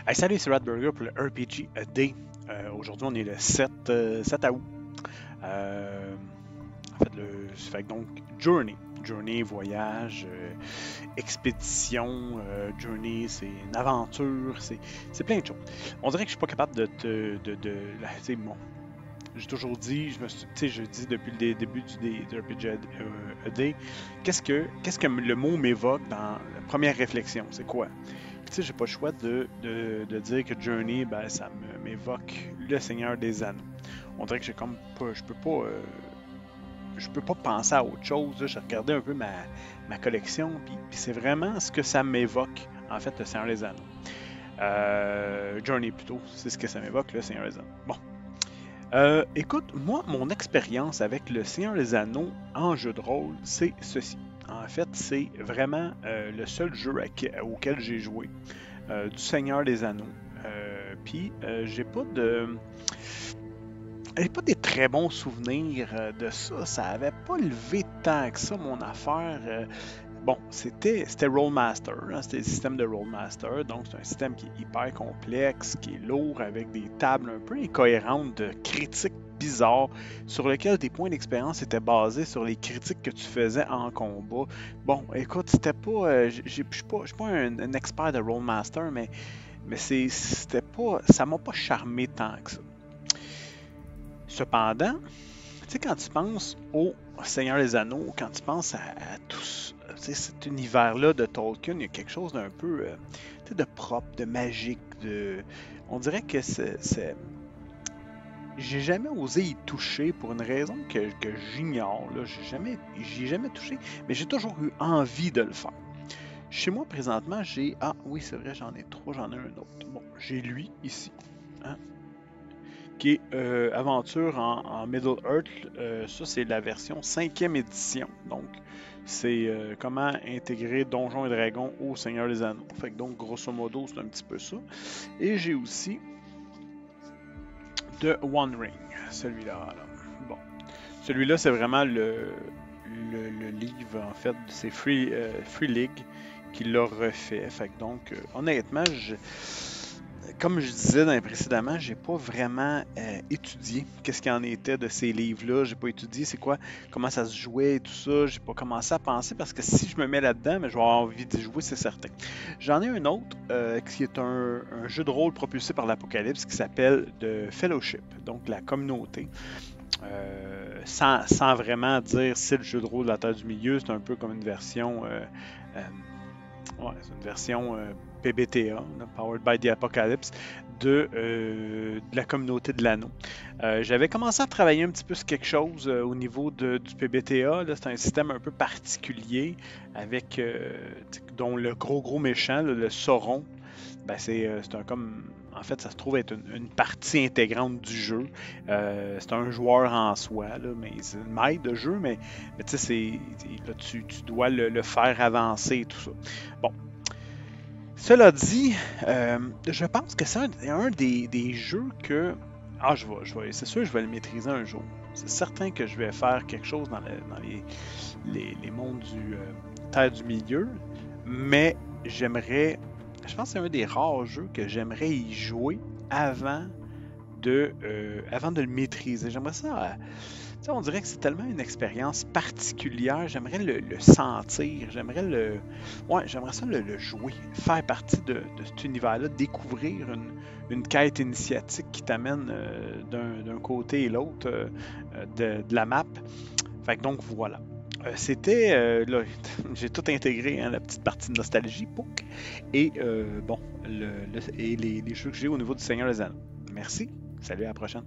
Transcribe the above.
Hey, salut, c'est Radburger pour le RPG A Day. Aujourd'hui, on est le 7 août. Ça fait que donc Journey. Journey, voyage, expédition, Journey, c'est une aventure, c'est plein de choses. On dirait que je suis pas capable de bon, j'ai toujours dit, je dis depuis le début du RPG A Day, qu'est-ce que le mot m'évoque dans la première réflexion, c'est quoi? Tu sais, j'ai pas le choix de dire que Journey, ben, ça m'évoque le Seigneur des Anneaux. On dirait que j'ai comme pas, je peux pas penser à autre chose. J'ai regardé un peu ma collection, puis c'est vraiment ce que ça m'évoque, en fait, le Seigneur des Anneaux. Journey plutôt, c'est ce que ça m'évoque, le Seigneur des Anneaux. Bon. Écoute, moi, mon expérience avec le Seigneur des Anneaux en jeu de rôle, c'est ceci. En fait, c'est vraiment le seul jeu auquel j'ai joué du Seigneur des Anneaux. Puis, j'ai pas des très bons souvenirs de ça. Ça avait pas levé tant que ça, mon affaire. Bon, c'était Rollmaster, hein, c'était le système de Rollmaster, donc c'est un système qui est hyper complexe, qui est lourd, avec des tables un peu incohérentes de critiques bizarres, sur lesquelles tes points d'expérience étaient basés sur les critiques que tu faisais en combat. Bon, écoute, c'était pas, je suis pas un expert de Rollmaster, mais c'était pas, ça m'a pas charmé tant que ça. Cependant, tu sais, quand tu penses au Seigneur des Anneaux, quand tu penses à tout cet univers-là de Tolkien, il y a quelque chose d'un peu de propre, de magique. On dirait que j'ai jamais osé y toucher pour une raison que j'ignore. J'y ai jamais touché, mais j'ai toujours eu envie de le faire. Chez moi, présentement, j'ai... Ah oui, c'est vrai, j'en ai trois, j'en ai un autre. Bon, j'ai lui, ici. Hein? Qui est Aventure en Middle-earth. Ça, c'est la version 5e édition. Donc, c'est comment intégrer Donjons et Dragons au Seigneur des Anneaux. Fait que donc, grosso modo, c'est un petit peu ça. Et j'ai aussi The One Ring, celui-là. Là. Bon. Celui-là, c'est vraiment le livre, en fait, c'est Free League qui l'a refait. Fait que donc, honnêtement, comme je disais précédemment, j'ai pas vraiment étudié qu'est-ce qu'il en était de ces livres-là. J'ai pas étudié c'est quoi, comment ça se jouait et tout ça. J'ai pas commencé à penser parce que si je me mets là-dedans, mais je vais avoir envie d'y jouer, c'est certain. J'en ai un autre qui est un jeu de rôle propulsé par l'Apocalypse qui s'appelle The Fellowship, donc la communauté. Sans vraiment dire c'est le jeu de rôle de la Terre du Milieu, c'est un peu comme une version c'est une version PBTA, Powered by the Apocalypse, de la communauté de l'anneau. J'avais commencé à travailler un petit peu sur quelque chose au niveau du PBTA. C'est un système un peu particulier avec dont le gros méchant, le Sauron, ben c'est un comme... En fait, ça se trouve être une partie intégrante du jeu. C'est un joueur en soi, là, mais c'est une maille de jeu, mais tu sais, tu dois le faire avancer et tout ça. Bon. Cela dit, je pense que c'est un des jeux que... Ah, c'est sûr que je vais le maîtriser un jour. C'est certain que je vais faire quelque chose dans les mondes du Terre du Milieu, mais j'aimerais... Je pense que c'est un des rares jeux que j'aimerais y jouer avant de le maîtriser. J'aimerais ça... on dirait que c'est tellement une expérience particulière. J'aimerais le sentir. J'aimerais ça le jouer. Faire partie de cet univers-là. Découvrir une quête initiatique qui t'amène d'un côté et l'autre de la map. Fait que donc, voilà. C'était, là, j'ai tout intégré, hein, la petite partie de nostalgie, et bon, et les jeux que j'ai au niveau du Seigneur des Anneaux. Merci, salut, à la prochaine.